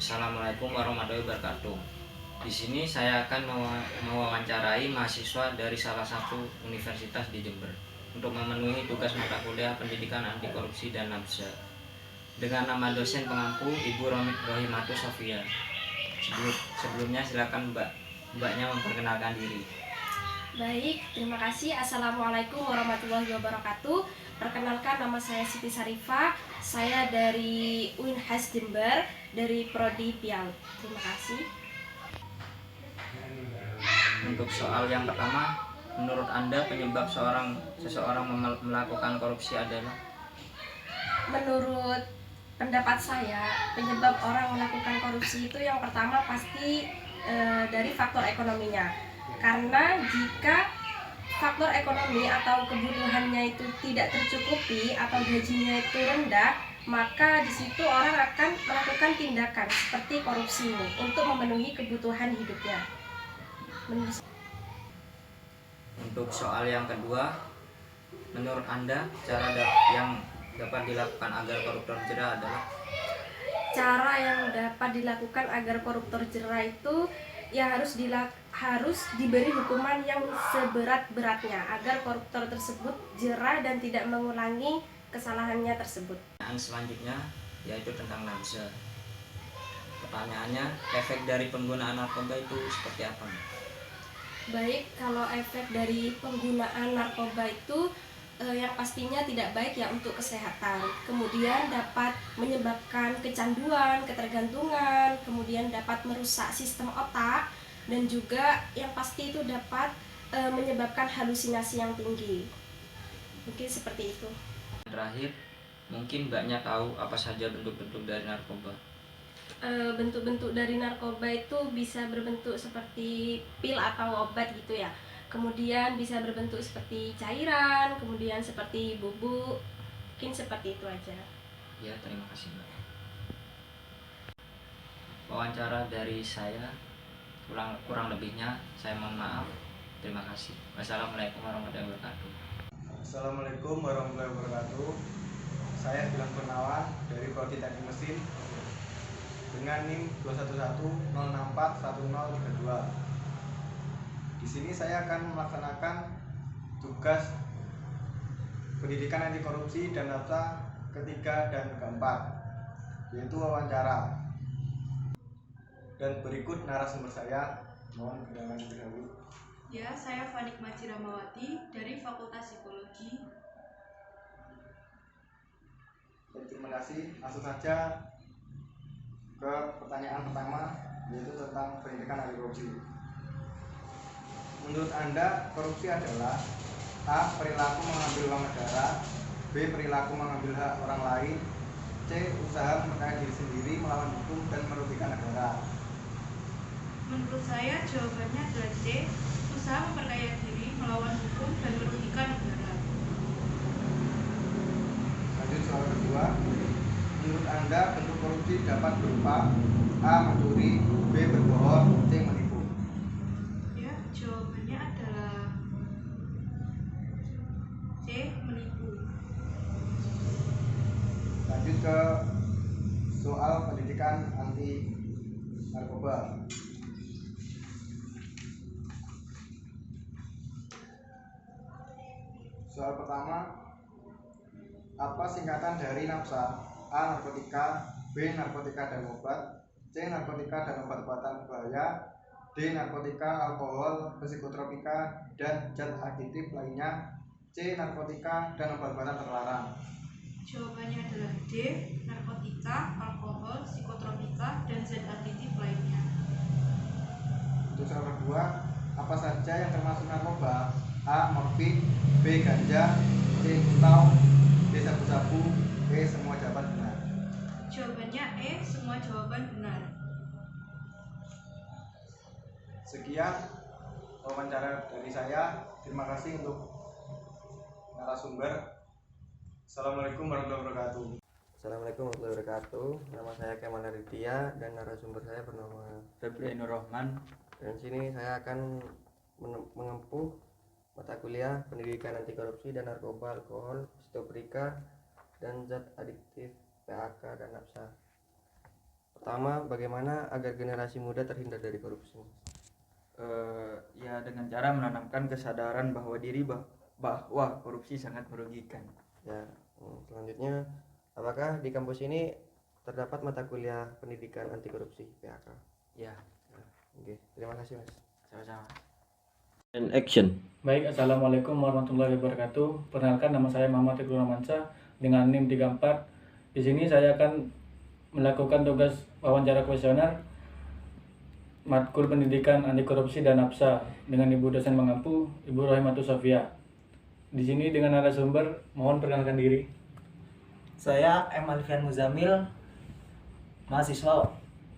Assalamualaikum warahmatullahi wabarakatuh. Di sini saya akan mewawancarai mahasiswa dari salah satu universitas di Jember untuk memenuhi tugas mata kuliah pendidikan anti korupsi dan nafsa dengan nama dosen pengampu Ibu Rohimatus Sofia. Sebelumnya silakan mbaknya memperkenalkan diri. Baik, terima kasih. Assalamualaikum warahmatullahi wabarakatuh. Perkenalkan, nama saya Siti Sarifah. Saya dari Unhas Jember, dari Prodi PIAL. Terima kasih. Untuk soal yang pertama, menurut Anda penyebab seseorang melakukan korupsi adalah? Menurut pendapat saya, penyebab orang melakukan korupsi itu yang pertama pasti dari faktor ekonominya. Karena jika faktor ekonomi atau kebutuhannya itu tidak tercukupi atau gajinya itu rendah, maka di situ orang akan melakukan tindakan seperti korupsi ini untuk memenuhi kebutuhan hidupnya. Untuk soal yang kedua, menurut Anda cara yang dapat dilakukan agar koruptor jera adalah? Cara yang dapat dilakukan agar koruptor jera itu ya harus diberi hukuman yang seberat-beratnya agar koruptor tersebut jera dan tidak mengulangi kesalahannya tersebut. Pertanyaan selanjutnya yaitu tentang nafsa. Pertanyaannya, efek dari penggunaan narkoba itu seperti apa? Baik, kalau efek dari penggunaan narkoba itu yang pastinya tidak baik ya untuk kesehatan. Kemudian dapat menyebabkan kecanduan, ketergantungan, kemudian dapat merusak sistem otak, dan juga yang pasti itu dapat menyebabkan halusinasi yang tinggi. Mungkin seperti itu. Terakhir, mungkin mbaknya tahu apa saja bentuk-bentuk dari narkoba? Bentuk-bentuk dari narkoba itu bisa berbentuk seperti pil atau obat gitu ya. Kemudian bisa berbentuk seperti cairan, kemudian seperti bubuk. Mungkin seperti itu aja. Ya, terima kasih mbak. Wawancara dari saya kurang lebihnya saya mohon maaf. Terima kasih. Wassalamualaikum warahmatullahi wabarakatuh. Assalamualaikum warahmatullahi wabarakatuh. Saya Gilang Kurnawan dari Prodi Teknik Mesin dengan NIM 211064102. Di sini saya akan melaksanakan tugas pendidikan anti korupsi dan nafsa ketiga dan keempat, yaitu wawancara. Dan berikut narasumber saya, mohon kenalan terlebih dahulu. Ya, saya Fanik Maji Ramawati dari Fakultas Psikologi. Terima kasih. Langsung saja ke pertanyaan pertama, yaitu tentang pendidikan anti korupsi. Menurut Anda, korupsi adalah A. Perilaku mengambil uang negara, B. Perilaku mengambil hak orang lain, C. Usaha memperkaya diri sendiri melawan hukum dan merugikan negara. Menurut saya jawabannya adalah C. Usaha memperkaya diri melawan hukum dan merugikan negara. Lanjut soal kedua. Menurut Anda, bentuk korupsi dapat berupa A. Mencuri, B. Berbohong, C. menipu. Ya, jawabannya adalah C. Menipu. Lanjut ke soal pendidikan anti narkoba. Soal pertama, apa singkatan dari nafsa? A. Narkotika, B. Narkotika dan obat, C. Narkotika dan obat-obatan berbahaya, D. Narkotika, alkohol, psikotropika, dan zat aditif lainnya, C. Narkotika dan obat-obatan terlarang. Jawabannya adalah D. Narkotika, alkohol, psikotropika, dan zat aditif lainnya. Untuk soal kedua, apa saja yang termasuk narkoba? A. Morfin, B. Ganja, C. Tau, D. Sabu-sabu, E. Semua jawaban benar. Jawabannya E. Semua jawaban benar. Sekian wawancara dari saya. Terima kasih untuk narasumber. Assalamualaikum warahmatullahi wabarakatuh. Assalamualaikum warahmatullahi wabarakatuh. Nama saya Kemal Ridya dan narasumber saya bernama Febri Nur Rahman. Dan sini saya akan mengempuh mata kuliah pendidikan anti korupsi dan narkoba, alkohol, psikotropika, dan zat adiktif, PAK dan nafsa. Pertama, bagaimana agar generasi muda terhindar dari korupsi? Ya dengan cara menanamkan kesadaran bahwa korupsi sangat merugikan. Ya, selanjutnya, apakah di kampus ini terdapat mata kuliah pendidikan anti korupsi (PAK)? Ya, Oke, terima kasih Mas. sama-sama. And action. Baik, Assalamualaikum warahmatullahi wabarakatuh. Perkenalkan, nama saya Muhammad Iqbal Romansyah dengan NIM 34. Di sini saya akan melakukan tugas wawancara kuesioner matkul pendidikan anti korupsi dan NAPSA dengan Ibu dosen mengampu, Ibu Rohimatus Sofia. Di sini dengan narasumber, mohon perkenalkan diri. Saya M. Alfian Muzamil, mahasiswa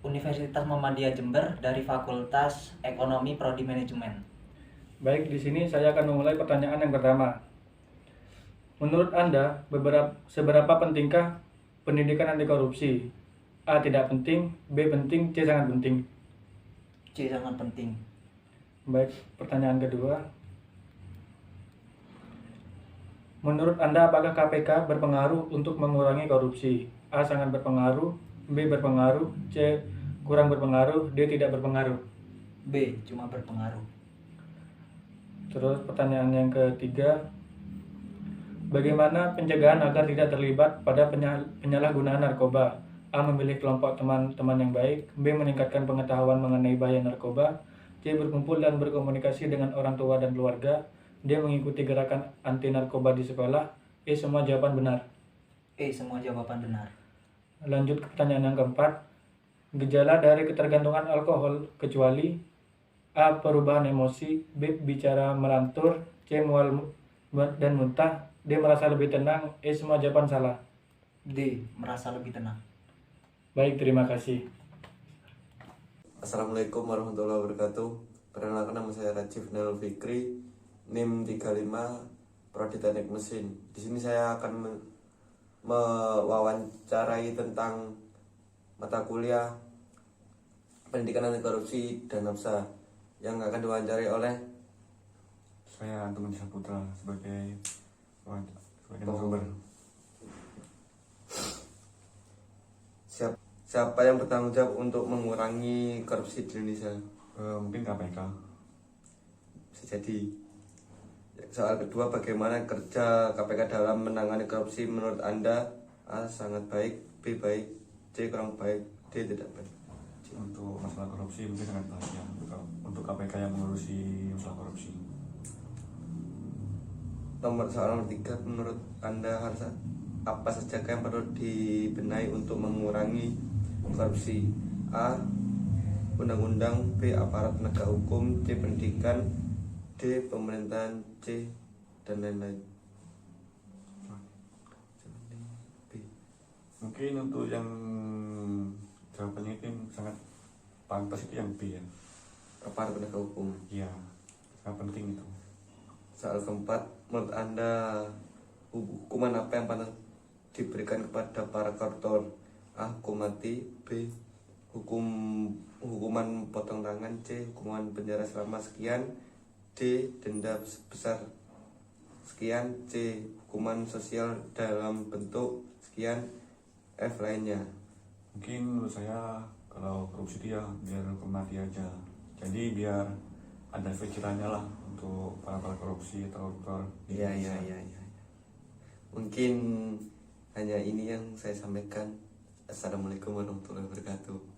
Universitas Muhammadiyah Jember dari Fakultas Ekonomi Prodi Manajemen. Baik, di sini saya akan memulai pertanyaan yang pertama. Menurut Anda, seberapa pentingkah pendidikan anti korupsi? A. Tidak penting, B. Penting, C. Sangat penting. C. Sangat penting. Baik, pertanyaan kedua. Menurut Anda, apakah KPK berpengaruh untuk mengurangi korupsi? A. Sangat berpengaruh, B. Berpengaruh, C. Kurang berpengaruh, D. Tidak berpengaruh. B. Cuma berpengaruh. Terus pertanyaan yang ketiga. Bagaimana pencegahan agar tidak terlibat pada penyalahgunaan narkoba? A. Memilih kelompok teman-teman yang baik, B. Meningkatkan pengetahuan mengenai bahaya narkoba, C. Berkumpul dan berkomunikasi dengan orang tua dan keluarga, D. Mengikuti gerakan anti narkoba di sekolah, E. Semua jawaban benar. E. Semua jawaban benar. Lanjut ke pertanyaan yang keempat. Gejala dari ketergantungan alkohol kecuali A. Perubahan emosi, B. Bicara melantur, C. Mual dan muntah, D. Merasa lebih tenang, E. Semua jawaban salah. D. Merasa lebih tenang. Baik, terima kasih. Assalamualaikum warahmatullahi wabarakatuh. Perkenalkan, nama saya Rajif Nel Fikri, NIM 35, Prodi Teknik Mesin. Di sini saya akan mewawancarai tentang mata kuliah pendidikan anti korupsi dan NAPSA yang akan diwawancarai oleh saya Antung Saputra sebagai narasumber. Siapa yang bertanggung jawab untuk mengurangi korupsi di Indonesia? Mungkin KPK. Bisa jadi. Soal kedua, bagaimana kerja KPK dalam menangani korupsi menurut Anda? A. Sangat baik, B. Baik, C. Kurang baik, D. Tidak baik. Untuk masalah korupsi mungkin sangat baik ya untuk KPK yang mengurusi masalah korupsi. Soal nomor 3, menurut Anda harus apa saja yang perlu dibenahi untuk mengurangi korupsi? A. Undang-undang, B. Aparat penegak hukum, C. Pendidikan, D. Pemerintahan, C. dan lain-lain. B. Mungkin untuk yang jawabannya itu sangat pantas itu yang B ya. Aparat penegak hukum. Iya, sangat penting itu. Soal keempat, menurut Anda hukuman apa yang pantas diberikan kepada para koruptor? A. Hukum mati, B. Hukuman potong tangan, C. Hukuman penjara selama sekian, D. Denda sebesar sekian, C. Hukuman sosial dalam bentuk sekian, F. Lainnya. Mungkin menurut saya kalau korupsi itu ya biar hukum mati aja. Jadi biar ada efek jerahnya lah untuk para korupsi atau koruptor. Iya. Mungkin hanya ini yang saya sampaikan. Assalamualaikum warahmatullahi wabarakatuh.